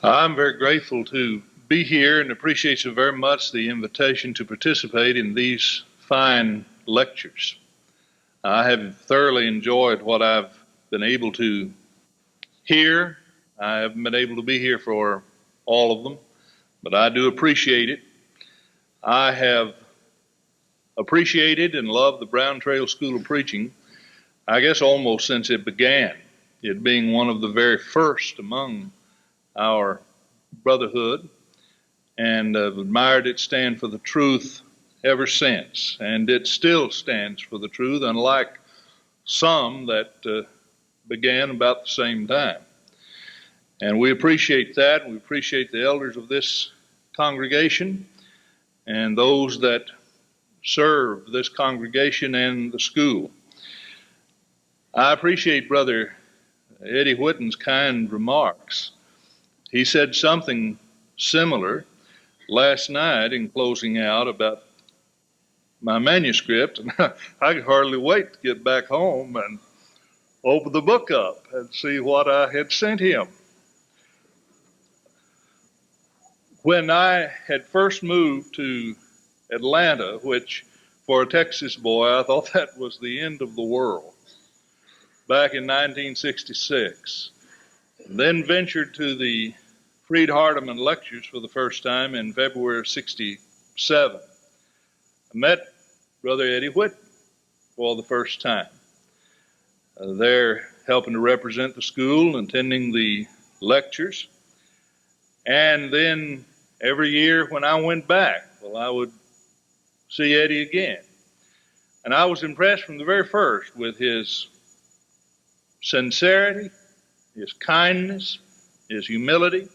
I'm very grateful to be here and appreciate so very much the invitation to participate in these fine lectures. I have thoroughly enjoyed what I've been able to hear. I haven't been able to be here for all of them, but I do appreciate it. I have appreciated and loved the Brown Trail School of Preaching, I guess almost since it began, it being one of the very first among our brotherhood, and have admired its stand for the truth ever since. And it still stands for the truth, unlike some that began about the same time. And we appreciate that. We appreciate the elders of this congregation and those that serve this congregation and the school. I appreciate Brother Eddie Whitten's kind remarks. He said something similar last night in closing out about my manuscript, and I could hardly wait to get back home and open the book up and see what I had sent him. When I had first moved to Atlanta, which for a Texas boy, I thought that was the end of the world, back in 1966, and then ventured to the Freed Hardeman lectures for the first time in February of 67. I met Brother Eddie Whitten for the first time. There helping to represent the school, attending the lectures. And then every year when I went back, I would see Eddie again. And I was impressed from the very first with his sincerity, his kindness, his humility.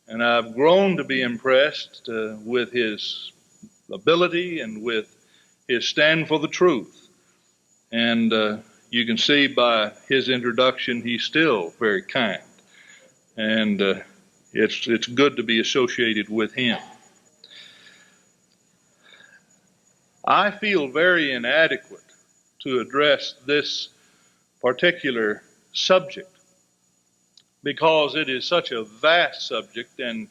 And I've grown to be impressed with his ability and with his stand for the truth. And you can see by his introduction, he's still very kind. And it's good to be associated with him. I feel very inadequate to address this particular subject because it is such a vast subject, and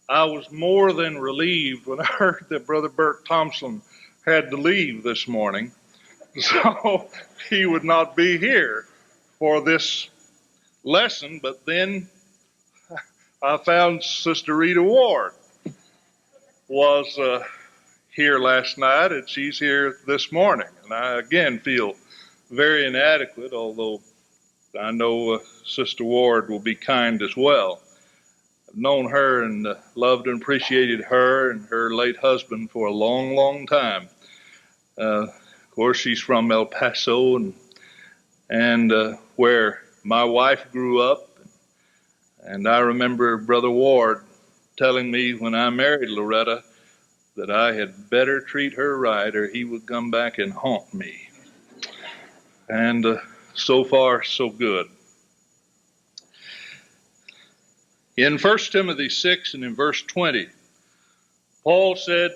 I was more than relieved when I heard that Brother Bert Thompson had to leave this morning, so he would not be here for this lesson. But then I found Sister Rita Ward was here last night, and she's here this morning. And I again feel very inadequate, although I know Sister Ward will be kind as well. I've known her and loved and appreciated her and her late husband for a long, long time. Of course, she's from El Paso, and where my wife grew up. And I remember Brother Ward telling me when I married Loretta that I had better treat her right or he would come back and haunt me. And so far, so good. In 1 Timothy 6 and in verse 20, Paul said,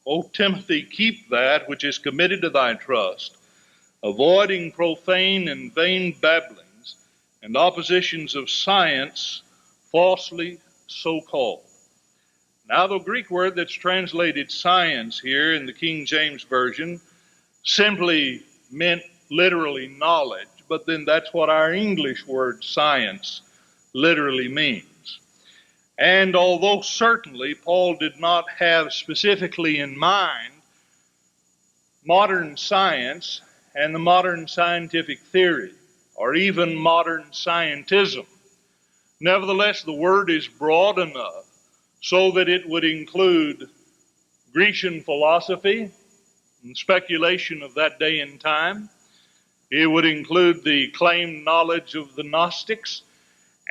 O Timothy, keep that which is committed to thy trust, avoiding profane and vain babblings and oppositions of science, falsely so called. Now, the Greek word that's translated science here in the King James Version simply meant literally knowledge, but then that's what our English word science literally means. And although certainly Paul did not have specifically in mind modern science and the modern scientific theory, or even modern scientism, nevertheless the word is broad enough so that it would include Grecian philosophy and speculation of that day and time. It would include the claimed knowledge of the Gnostics,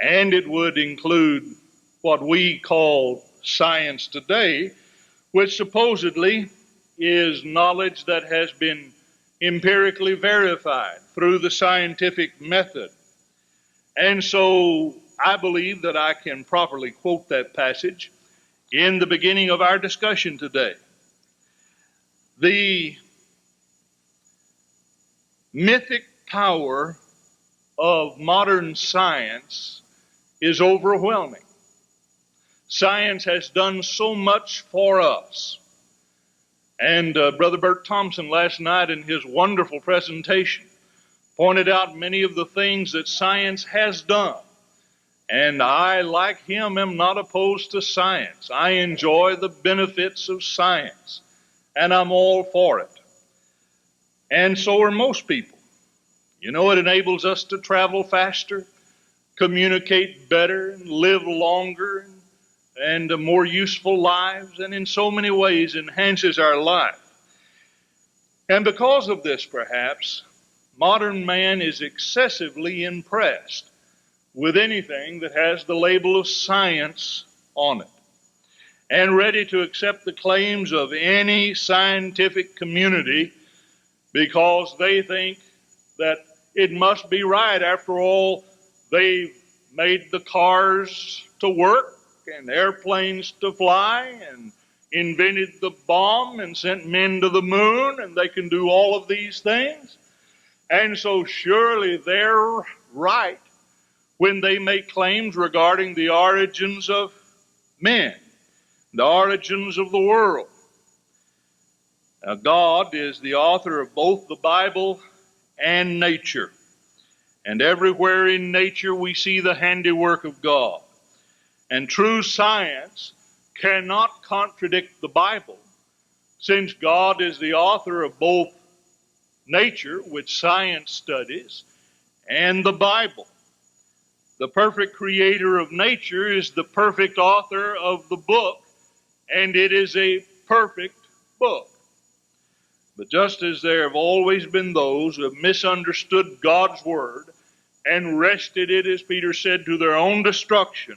and it would include what we call science today, which supposedly is knowledge that has been empirically verified through the scientific method. And so I believe that I can properly quote that passage in the beginning of our discussion today. The mythic power of modern science is overwhelming. Science has done so much for us. And Brother Bert Thompson last night in his wonderful presentation pointed out many of the things that science has done. And I, like him, am not opposed to science. I enjoy the benefits of science, and I'm all for it. And so are most people. You know, it enables us to travel faster, communicate better, and live longer, and more useful lives, and in so many ways enhances our life. And because of this, perhaps, modern man is excessively impressed with anything that has the label of science on it, and ready to accept the claims of any scientific community because they think that it must be right. After all, they've made the cars to work and airplanes to fly and invented the bomb and sent men to the moon, and they can do all of these things. And so surely they're right when they make claims regarding the origins of men, the origins of the world. Now, God is the author of both the Bible and nature. And everywhere in nature we see the handiwork of God. And true science cannot contradict the Bible, since God is the author of both nature, which science studies, and the Bible. The perfect creator of nature is the perfect author of the book, and it is a perfect book. But just as there have always been those who have misunderstood God's word and wrested it, as Peter said, to their own destruction,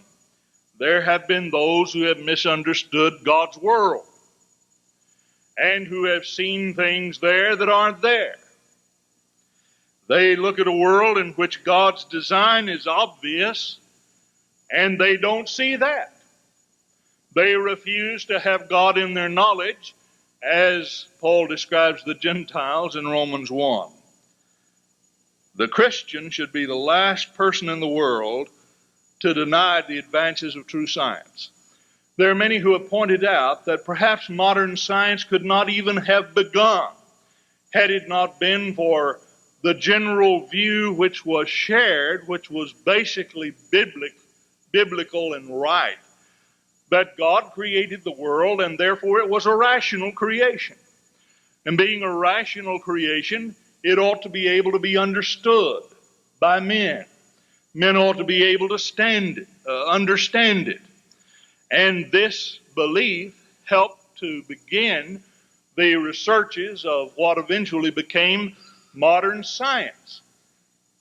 there have been those who have misunderstood God's world and who have seen things there that aren't there. They look at a world in which God's design is obvious, and they don't see that. They refuse to have God in their knowledge, as Paul describes the Gentiles in Romans 1. The Christian should be the last person in the world to deny the advances of true science. There are many who have pointed out that perhaps modern science could not even have begun had it not been for the general view which was shared, which was basically biblical and right, that God created the world and therefore it was a rational creation. And being a rational creation, it ought to be able to be understood by men. Men ought to be able to understand it. And this belief helped to begin the researches of what eventually became modern science.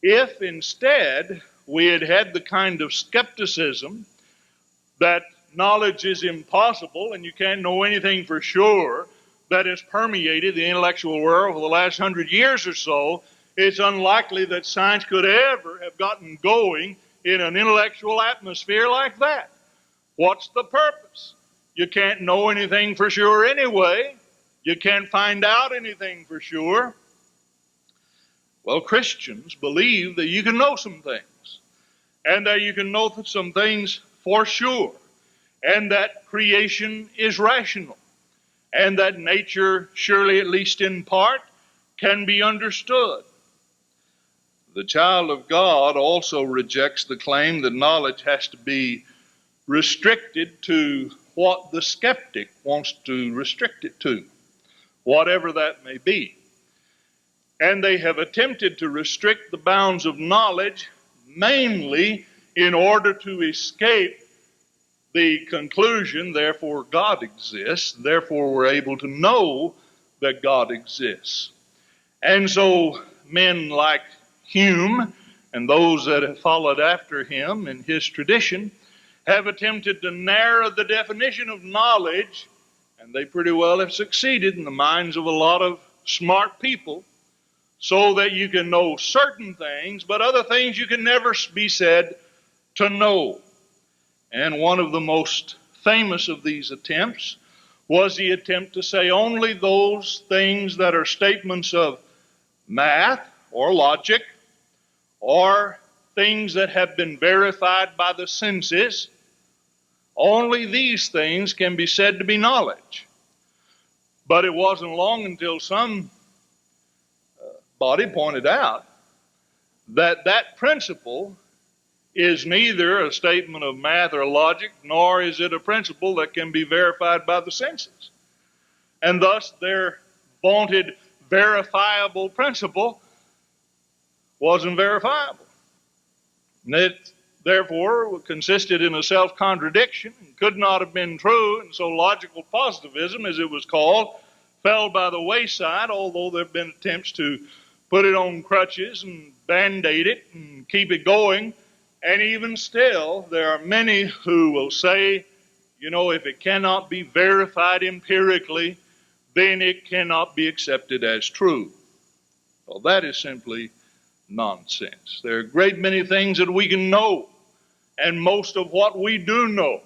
If instead we had had the kind of skepticism that knowledge is impossible and you can't know anything for sure that has permeated the intellectual world for the last 100 years or so, it's unlikely that science could ever have gotten going in an intellectual atmosphere like that. What's the purpose? You can't know anything for sure anyway. You can't find out anything for sure. Well, Christians believe that you can know some things, and that you can know some things for sure, and that creation is rational, and that nature, surely at least in part, can be understood. The child of God also rejects the claim that knowledge has to be restricted to what the skeptic wants to restrict it to, whatever that may be. And they have attempted to restrict the bounds of knowledge mainly in order to escape the conclusion, therefore God exists, therefore we're able to know that God exists. And so men like Hume and those that have followed after him in his tradition have attempted to narrow the definition of knowledge, and they pretty well have succeeded in the minds of a lot of smart people, so that you can know certain things, but other things you can never be said to know. And one of the most famous of these attempts was the attempt to say only those things that are statements of math or logic or things that have been verified by the senses, Only these things can be said to be knowledge. But it wasn't long until some body pointed out that that principle is neither a statement of math or logic, nor is it a principle that can be verified by the senses. And thus their vaunted verifiable principle wasn't verifiable. And it therefore consisted in a self-contradiction and could not have been true, and so logical positivism, as it was called, fell by the wayside, although there have been attempts to put it on crutches and band-aid it and keep it going. And even still, there are many who will say, if it cannot be verified empirically, then it cannot be accepted as true. Well, that is simply nonsense. There are a great many things that we can know, and most of what we do know,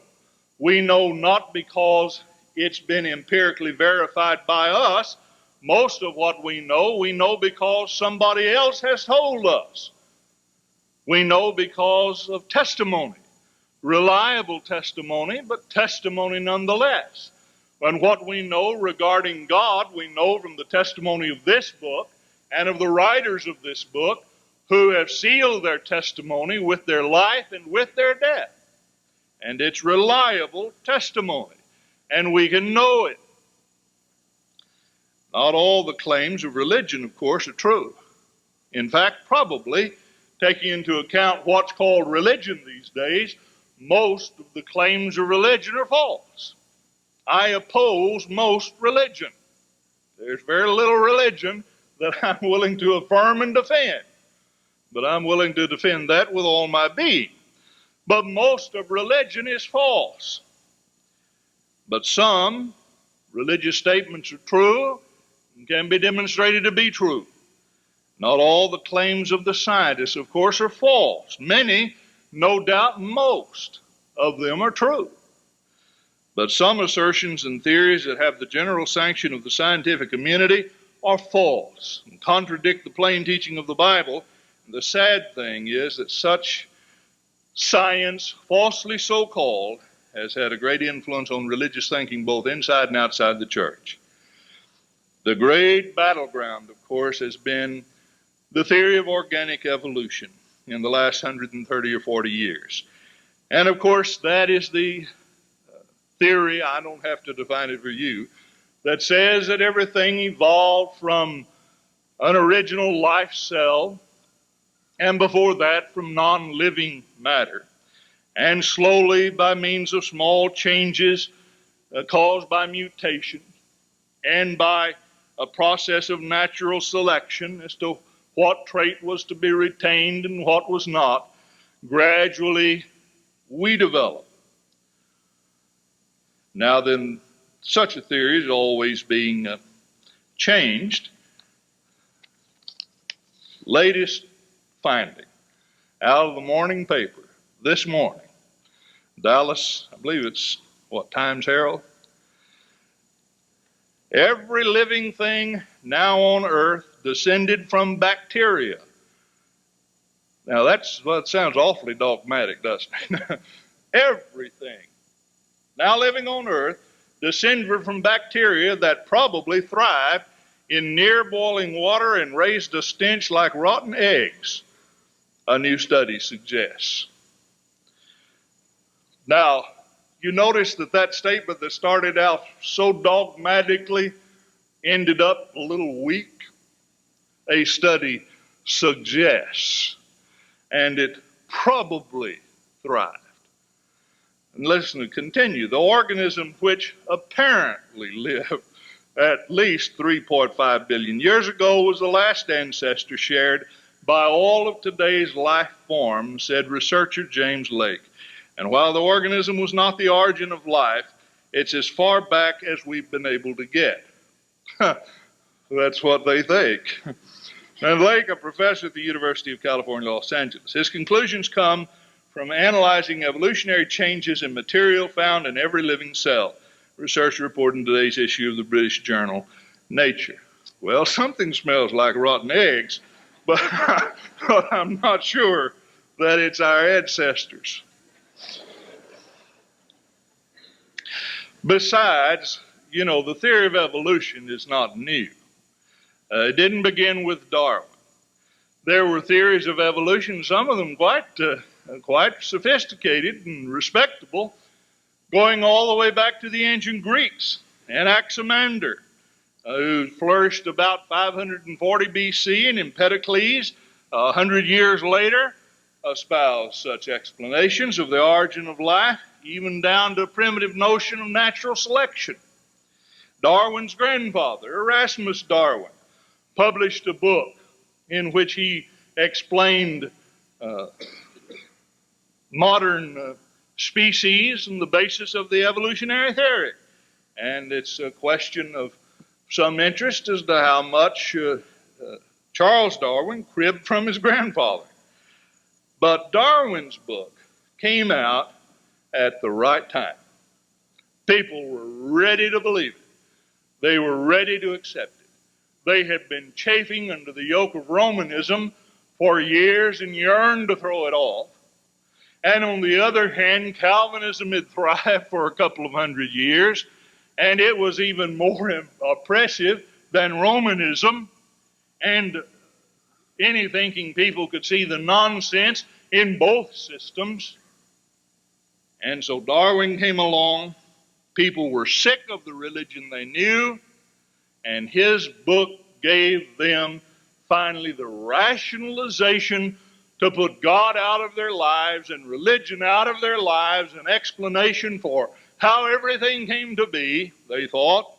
we know not because it's been empirically verified by us. Most of what we know because somebody else has told us. We know because of testimony, reliable testimony, but testimony nonetheless. And what we know regarding God, we know from the testimony of this book and of the writers of this book, who have sealed their testimony with their life and with their death. And it's reliable testimony, and we can know it. Not all the claims of religion, of course, are true. In fact, probably, taking into account what's called religion these days, most of the claims of religion are false. I oppose most religion. There's very little religion that I'm willing to affirm and defend. But I'm willing to defend that with all my being. But most of religion is false. But some religious statements are true and can be demonstrated to be true. Not all the claims of the scientists, of course, are false. Many, no doubt most of them are true. But some assertions and theories that have the general sanction of the scientific community are false and contradict the plain teaching of the Bible. The sad thing is that such science, falsely so called, has had a great influence on religious thinking both inside and outside the church. The great battleground, of course, has been the theory of organic evolution in the last 130 or 40 years. And of course, that is the theory, I don't have to define it for you, that says that everything evolved from an original life cell, and before that from non-living matter, and slowly by means of small changes caused by mutation and by a process of natural selection as to what trait was to be retained and what was not, gradually we develop. Now then, such a theory is always being changed. Latest finding out of the morning paper this morning, Dallas, I believe it's Times Herald. Every living thing now on earth descended from bacteria. Now that sounds awfully dogmatic, doesn't it? Everything now living on earth descended from bacteria that probably thrived in near boiling water and raised a stench like rotten eggs, a new study suggests. Now, you notice that statement that started out so dogmatically ended up a little weak. A study suggests, and it probably thrived. And listen to continue. The organism which apparently lived at least 3.5 billion years ago was the last ancestor shared by all of today's life forms, said researcher James Lake. And while the organism was not the origin of life, it's as far back as we've been able to get. That's what they think. And Lake, a professor at the University of California, Los Angeles, his conclusions come from analyzing evolutionary changes in material found in every living cell. Research reported in today's issue of the British journal Nature. Well, something smells like rotten eggs, but I'm not sure that it's our ancestors. Besides, the theory of evolution is not new. It didn't begin with Darwin. There were theories of evolution, some of them quite sophisticated and respectable, going all the way back to the ancient Greeks. Anaximander, who flourished about 540 BC, and Empedocles, 100 years later, espoused such explanations of the origin of life, even down to a primitive notion of natural selection. Darwin's grandfather, Erasmus Darwin, published a book in which he explained modern species and the basis of the evolutionary theory. And it's a question of some interest as to how much Charles Darwin cribbed from his grandfather. But Darwin's book came out at the right time. People were ready to believe it. They were ready to accept it. They had been chafing under the yoke of Romanism for years and yearned to throw it off. And on the other hand, Calvinism had thrived for a couple of hundred years, and it was even more oppressive than Romanism. And any thinking people could see the nonsense in both systems. And so Darwin came along. People were sick of the religion they knew, and his book gave them finally the rationalization to put God out of their lives and religion out of their lives, an explanation for how everything came to be, they thought.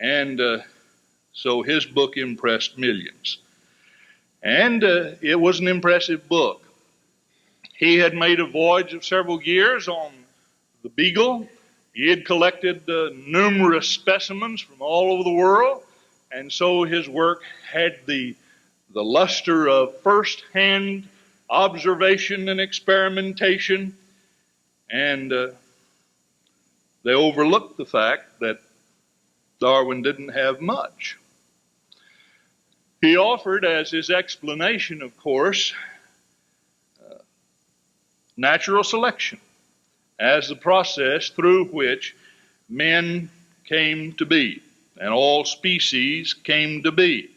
And so his book impressed millions. And it was an impressive book. He had made a voyage of several years on the Beagle. He had collected numerous specimens from all over the world, and so his work had the luster of first-hand observation and experimentation, and they overlooked the fact that Darwin didn't have much. He offered as his explanation, of course, natural selection as the process through which men came to be and all species came to be.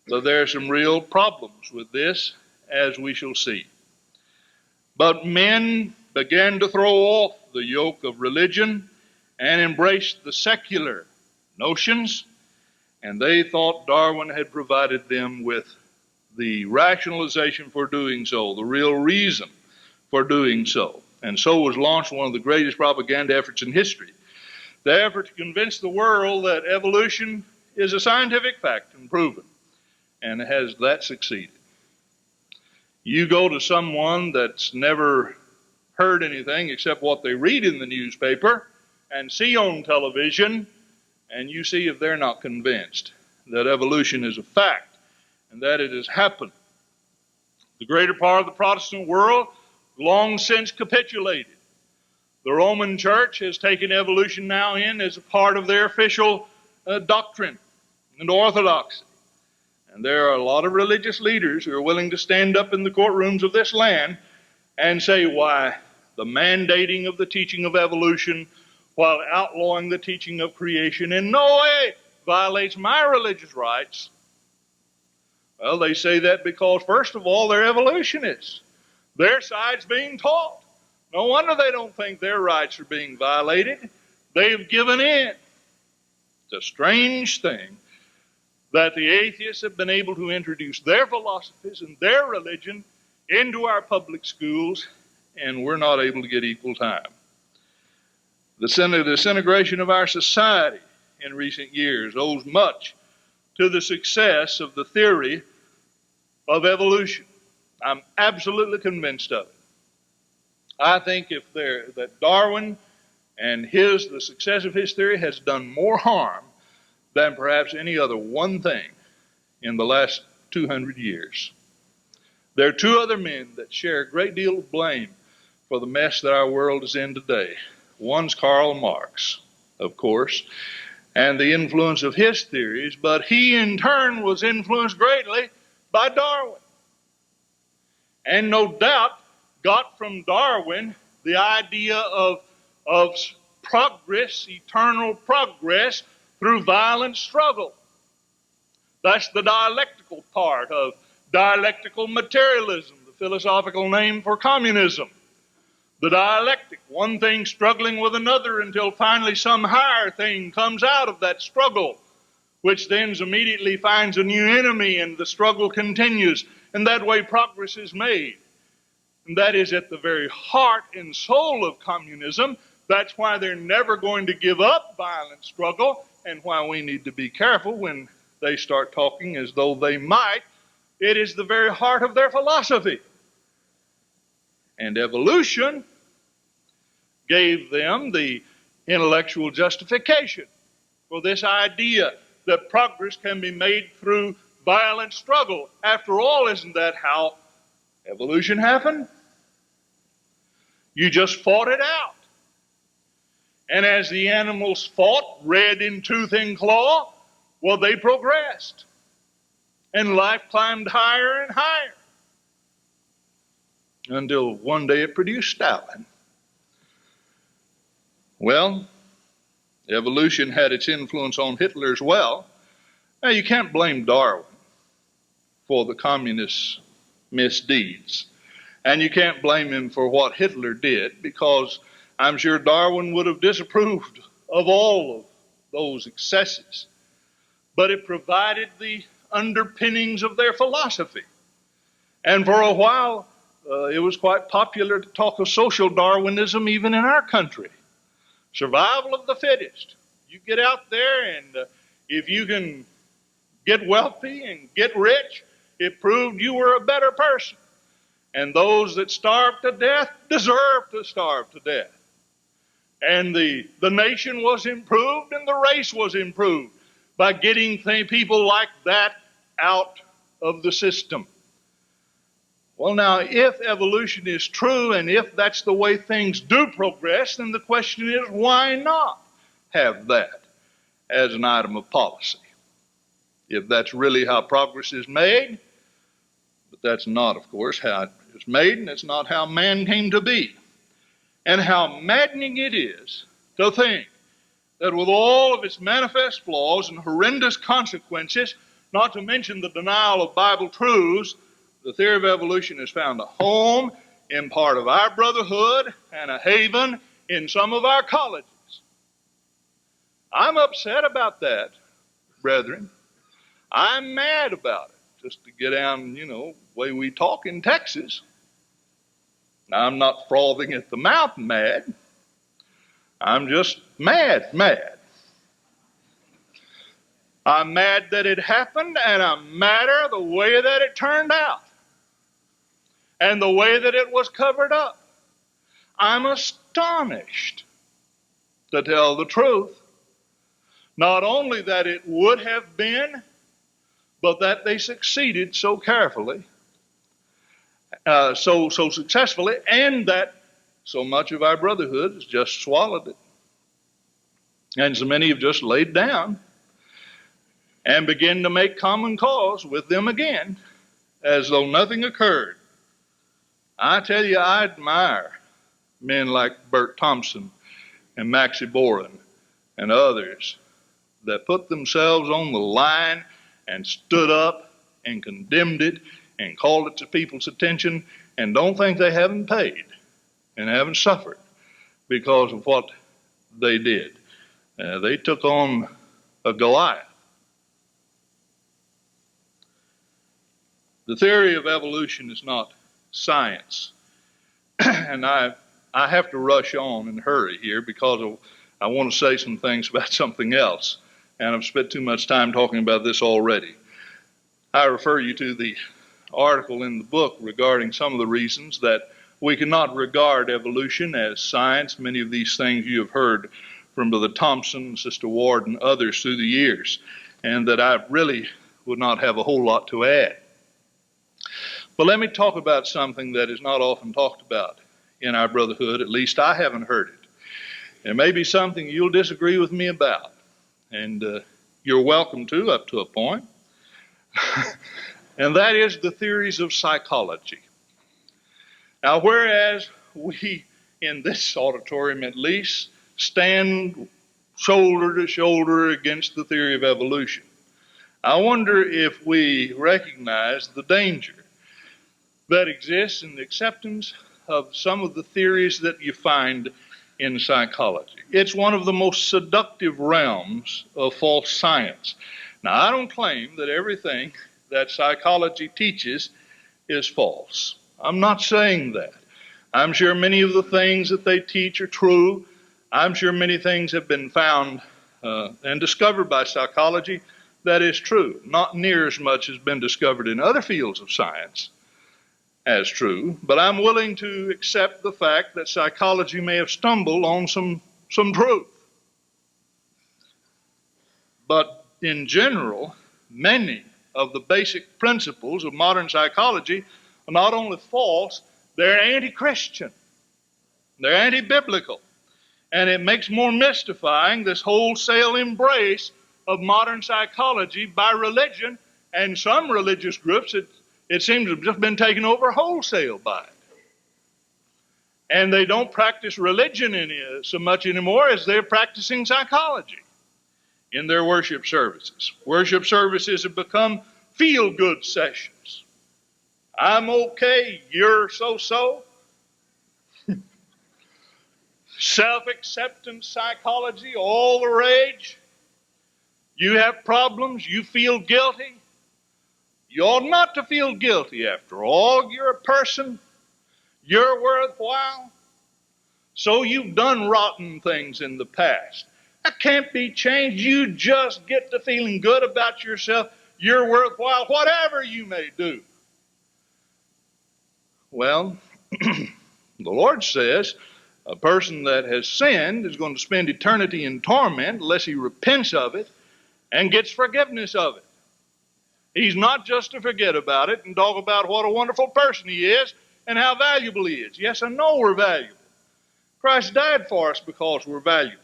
So there are some real problems with this, as we shall see. But men began to throw off the yoke of religion and embrace the secular notions, and they thought Darwin had provided them with the rationalization for doing so, the real reason for doing so. And so was launched one of the greatest propaganda efforts in history, the effort to convince the world that evolution is a scientific fact and proven. And has that succeeded? You go to someone that's never heard anything except what they read in the newspaper and see on television, and you see if they're not convinced that evolution is a fact and that it has happened. The greater part of the Protestant world long since capitulated. The Roman Church has taken evolution now in as a part of their official doctrine and orthodoxy. And there are a lot of religious leaders who are willing to stand up in the courtrooms of this land and say, why, the mandating of the teaching of evolution while outlawing the teaching of creation in no way violates my religious rights. Well, they say that because, first of all, they're evolutionists. Their side's being taught. No wonder they don't think their rights are being violated. They've given in. It's a strange thing that the atheists have been able to introduce their philosophies and their religion into our public schools, and we're not able to get equal time. The disintegration of our society in recent years owes much to the success of the theory of evolution. I'm absolutely convinced of it. I think that Darwin and the success of his theory has done more harm than perhaps any other one thing in the last 200 years. There are two other men that share a great deal of blame for the mess that our world is in today. One's Karl Marx, of course, and the influence of his theories, but he in turn was influenced greatly by Darwin. And no doubt got from Darwin the idea of progress, eternal progress, through violent struggle. That's the dialectical part of dialectical materialism, the philosophical name for communism. The dialectic, one thing struggling with another until finally some higher thing comes out of that struggle, which then immediately finds a new enemy and the struggle continues. And that way progress is made. And that is at the very heart and soul of communism. That's why they're never going to give up violent struggle, and why we need to be careful when they start talking as though they might. It is the very heart of their philosophy. And evolution gave them the intellectual justification for this idea that progress can be made through violent struggle. After all, isn't that how evolution happened? You just fought it out. And as the animals fought, red in tooth and claw, well, they progressed. And life climbed higher and higher. Until one day it produced Stalin. Well, evolution had its influence on Hitler as well. Now, you can't blame Darwin for the communist misdeeds. And you can't blame him for what Hitler did, because I'm sure Darwin would have disapproved of all of those excesses. But it provided the underpinnings of their philosophy. And for a while, it was quite popular to talk of social Darwinism even in our country. Survival of the fittest. You get out there, and if you can get wealthy and get rich, it proved you were a better person. And those that starved to death deserved to starve to death. And the nation was improved and the race was improved by getting people like that out of the system. Well, now, if evolution is true and if that's the way things do progress, then the question is, why not have that as an item of policy? If that's really how progress is made, but that's not, of course, how it is made, and it's not how man came to be. And how maddening it is to think that with all of its manifest flaws and horrendous consequences, not to mention the denial of Bible truths, the theory of evolution has found a home in part of our brotherhood and a haven in some of our colleges. I'm upset about that, brethren. I'm mad about it. Just to get down, the way we talk in Texas. Now, I'm not frothing at the mouth mad. I'm just mad. I'm mad that it happened, and I'm madder the way that it turned out and the way that it was covered up. I'm astonished, to tell the truth, not only that it would have been, but that they succeeded so carefully, so successfully, and that so much of our brotherhood has just swallowed it. And so many have just laid down and begin to make common cause with them again, as though nothing occurred. I tell you, I admire men like Bert Thompson and Maxie Boren and others that put themselves on the line and stood up and condemned it and called it to people's attention, and don't think they haven't paid and haven't suffered because of what they did. They took on a Goliath. The theory of evolution is not science. And I have to rush on and hurry here because I want to say some things about something else. And I've spent too much time talking about this already. I refer you to the article in the book regarding some of the reasons that we cannot regard evolution as science. Many of these things you have heard from Brother Thompson, Sister Ward, and others through the years, and that I really would not have a whole lot to add. But let me talk about something that is not often talked about in our brotherhood. At least I haven't heard it. It may be something you'll disagree with me about, and you're welcome to up to a point. And that is the theories of psychology. Now, whereas we, in this auditorium at least, stand shoulder to shoulder against the theory of evolution. I wonder if we recognize the danger that exists in the acceptance of some of the theories that you find in psychology. It's one of the most seductive realms of false science. Now, I don't claim that everything that psychology teaches is false. I'm not saying that. I'm sure many of the things that they teach are true. I'm sure many things have been found and discovered by psychology that is true. Not near as much has been discovered in other fields of science as true, but I'm willing to accept the fact that psychology may have stumbled on some truth. But in general, many of the basic principles of modern psychology are not only false, they're anti-Christian. They're anti-biblical. And it makes more mystifying this wholesale embrace of modern psychology by religion, and some religious groups, it seems to have just been taken over wholesale by it. And they don't practice religion so much anymore as they're practicing psychology in their worship services. Worship services have become feel-good sessions. I'm okay, you're so-so. Self-acceptance psychology, all the rage. You have problems, you feel guilty. You ought not to feel guilty after all. You're a person. You're worthwhile. So you've done rotten things in the past. That can't be changed. You just get to feeling good about yourself. You're worthwhile, whatever you may do. Well, the Lord says a person that has sinned is going to spend eternity in torment unless he repents of it and gets forgiveness of it. He's not just to forget about it and talk about what a wonderful person he is and how valuable he is. Yes, I know we're valuable. Christ died for us because we're valuable.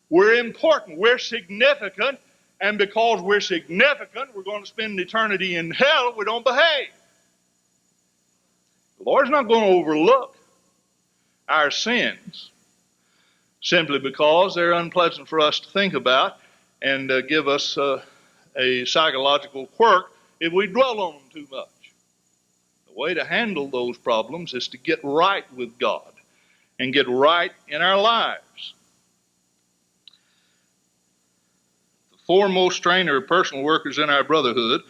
We're important. We're significant. And because we're significant, we're going to spend eternity in hell if we don't behave. The Lord's not going to overlook our sins simply because they're unpleasant for us to think about and give us a psychological quirk if we dwell on them too much. The way to handle those problems is to get right with God and get right in our lives. The foremost trainer of personal workers in our brotherhood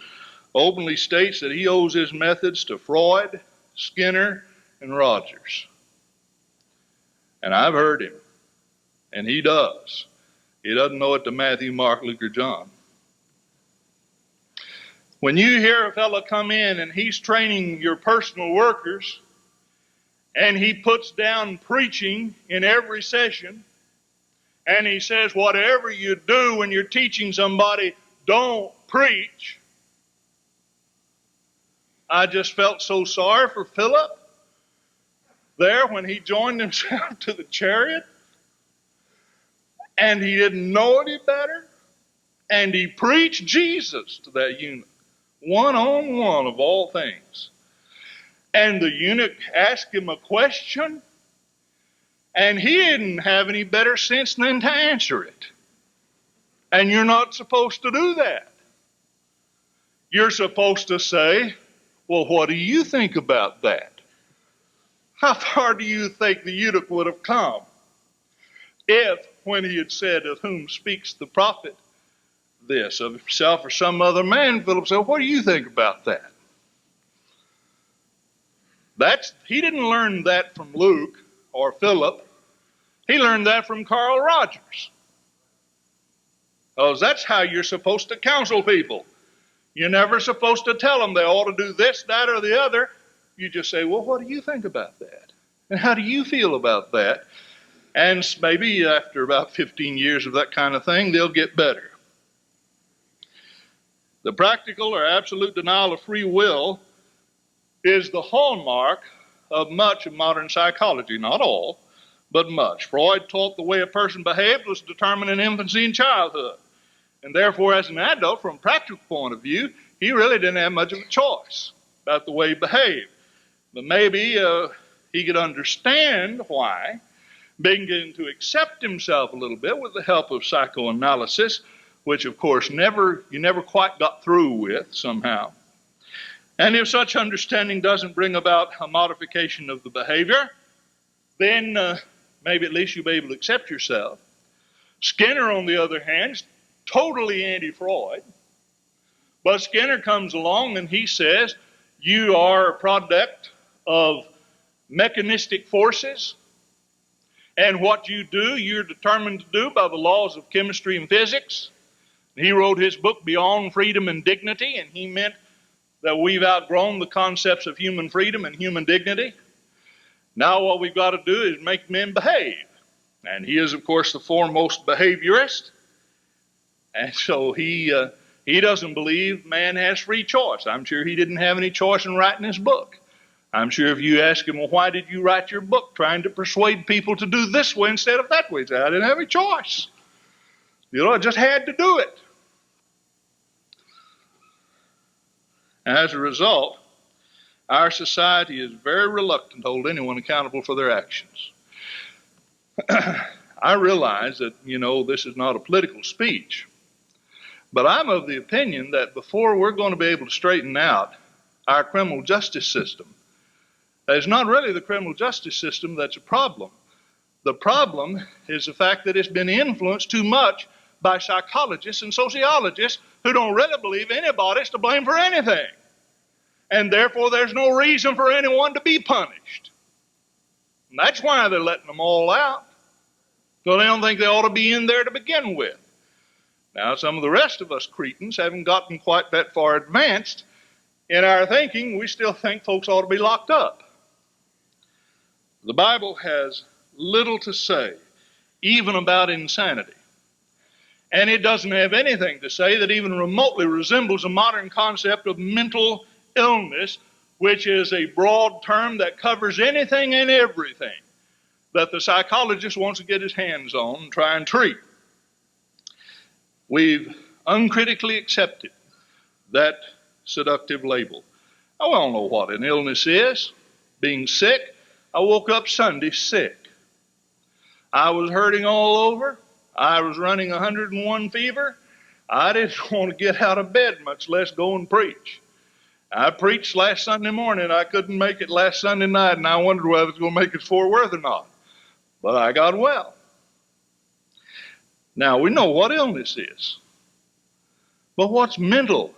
openly states that he owes his methods to Freud, Skinner, and Rogers. And I've heard him, and he does. He doesn't know it to Matthew, Mark, Luke, or John. When you hear a fellow come in and he's training your personal workers and he puts down preaching in every session and he says, whatever you do when you're teaching somebody, don't preach. I just felt so sorry for Philip there when he joined himself to the chariot and he didn't know any better and he preached Jesus to that eunuch. One-on-one of all things. And the eunuch asked him a question, and he didn't have any better sense than to answer it. And you're not supposed to do that. You're supposed to say, well, what do you think about that? How far do you think the eunuch would have come if, when he had said, of whom speaks the prophet this, of himself or some other man, Philip said, what do you think about that? He didn't learn that from Luke or Philip. He learned that from Carl Rogers. Because that's how you're supposed to counsel people. You're never supposed to tell them they ought to do this, that, or the other. You just say, well, what do you think about that? And how do you feel about that? And maybe after about 15 years of that kind of thing, they'll get better. The practical or absolute denial of free will is the hallmark of much of modern psychology. Not all, but much. Freud taught the way a person behaved was determined in infancy and childhood. And therefore, as an adult, from a practical point of view, he really didn't have much of a choice about the way he behaved. But maybe he could understand why beginning to accept himself a little bit with the help of psychoanalysis, which of course you never quite got through with somehow. And if such understanding doesn't bring about a modification of the behavior, then maybe at least you'll be able to accept yourself. Skinner, on the other hand, is totally anti-Freud. But Skinner comes along and he says, you are a product of mechanistic forces, and what you do, you're determined to do by the laws of chemistry and physics. He wrote his book, Beyond Freedom and Dignity, and he meant that we've outgrown the concepts of human freedom and human dignity. Now what we've got to do is make men behave. And he is, of course, the foremost behaviorist. And so he doesn't believe man has free choice. I'm sure he didn't have any choice in writing his book. I'm sure if you ask him, well, why did you write your book trying to persuade people to do this way instead of that way? He said, I didn't have any choice. I just had to do it. As a result, our society is very reluctant to hold anyone accountable for their actions. I realize that, this is not a political speech, but I'm of the opinion that before we're going to be able to straighten out our criminal justice system, it's not really the criminal justice system that's a problem. The problem is the fact that it's been influenced too much by psychologists and sociologists who don't really believe anybody's to blame for anything. And therefore, there's no reason for anyone to be punished. And that's why they're letting them all out. So they don't think they ought to be in there to begin with. Now, some of the rest of us cretins haven't gotten quite that far advanced in our thinking. We still think folks ought to be locked up. The Bible has little to say, even about insanity. And it doesn't have anything to say that even remotely resembles a modern concept of mental illness, which is a broad term that covers anything and everything that the psychologist wants to get his hands on and try and treat. We've uncritically accepted that seductive label. I all know what an illness is. Being sick, I woke up Sunday sick. I was hurting all over. I was running 101 fever. I didn't want to get out of bed, much less go and preach. I preached last Sunday morning. I couldn't make it last Sunday night, and I wondered whether I was going to make it to Fort Worth or not. But I got well. Now, we know what illness is. But what's mental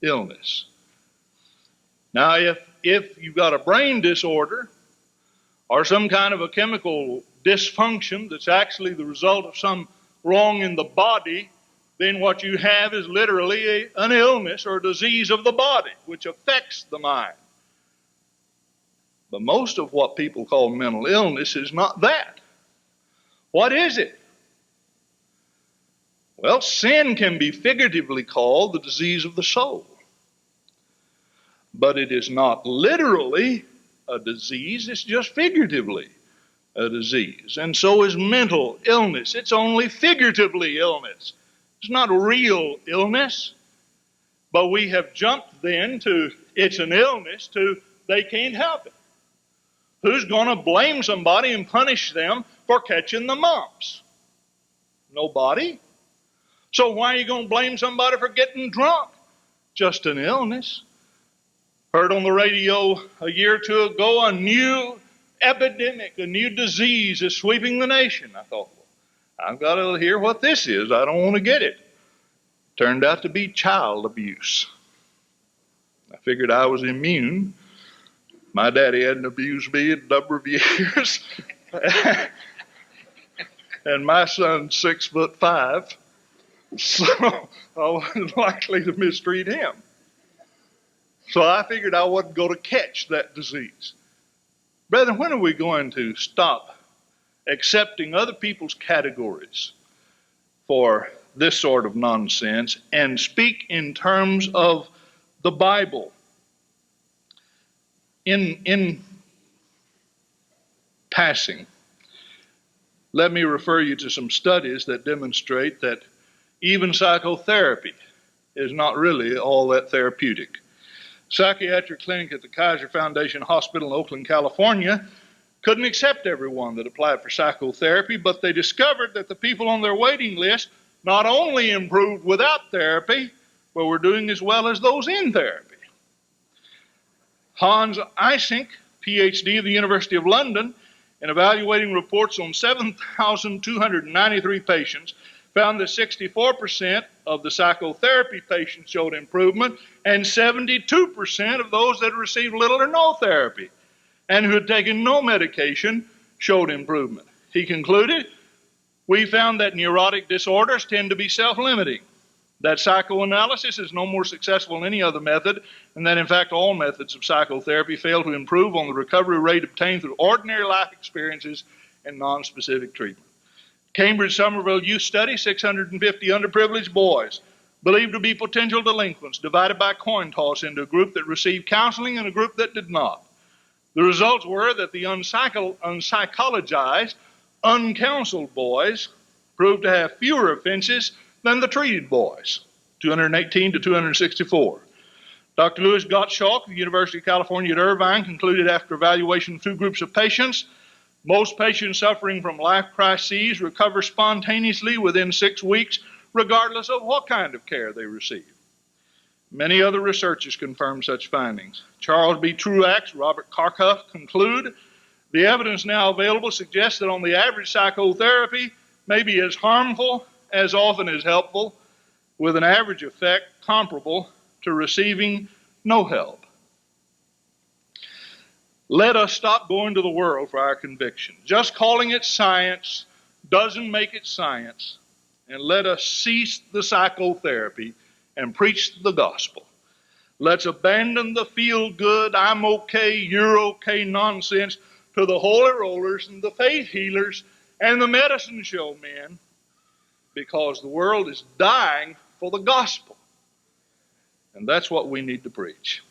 illness? Now, if you've got a brain disorder or some kind of a chemical dysfunction that's actually the result of some wrong in the body, then what you have is literally an illness or a disease of the body, which affects the mind. But most of what people call mental illness is not that. What is it? Well, sin can be figuratively called the disease of the soul. But it is not literally a disease, it's just figuratively a disease. And so is mental illness. It's only figuratively illness. It's not real illness. But we have jumped then to it's an illness to they can't help it. Who's going to blame somebody and punish them for catching the mumps? Nobody. So why are you going to blame somebody for getting drunk? Just an illness. Heard on the radio a year or two ago, a new epidemic, a new disease is sweeping the nation. I thought, well, I've got to hear what this is. I don't want to get it. Turned out to be child abuse. I figured I was immune. My daddy hadn't abused me in a number of years. And my son's 6'5", so I wasn't likely to mistreat him. So I figured I wasn't going to catch that disease. Brethren, when are we going to stop accepting other people's categories for this sort of nonsense and speak in terms of the Bible? In passing, let me refer you to some studies that demonstrate that even psychotherapy is not really all that therapeutic. Psychiatric clinic at the Kaiser Foundation Hospital in Oakland, California, couldn't accept everyone that applied for psychotherapy, but they discovered that the people on their waiting list not only improved without therapy, but were doing as well as those in therapy. Hans Eysenck, PhD of the University of London, in evaluating reports on 7,293 patients, found that 64% of the psychotherapy patients showed improvement, and 72% of those that received little or no therapy and who had taken no medication showed improvement. He concluded, we found that neurotic disorders tend to be self-limiting, that psychoanalysis is no more successful than any other method, and that in fact all methods of psychotherapy fail to improve on the recovery rate obtained through ordinary life experiences and non-specific treatment. Cambridge Somerville Youth Study, 650 underprivileged boys believed to be potential delinquents divided by coin toss into a group that received counseling and a group that did not. The results were that the unpsychologized, uncounseled boys proved to have fewer offenses than the treated boys, 218 to 264. Dr. Louis Gottschalk of the University of California at Irvine concluded after evaluation of two groups of patients, most patients suffering from life crises recover spontaneously within 6 weeks, regardless of what kind of care they receive. Many other researchers confirm such findings. Charles B. Truax, Robert Karkoff conclude, the evidence now available suggests that on the average psychotherapy may be as harmful as often as helpful, with an average effect comparable to receiving no help. Let us stop going to the world for our conviction. Just calling it science doesn't make it science, and let us cease the psychotherapy and preach the gospel. Let's abandon the feel-good, I'm okay, you're okay nonsense to the holy rollers and the faith healers and the medicine show men, because the world is dying for the gospel. And that's what we need to preach.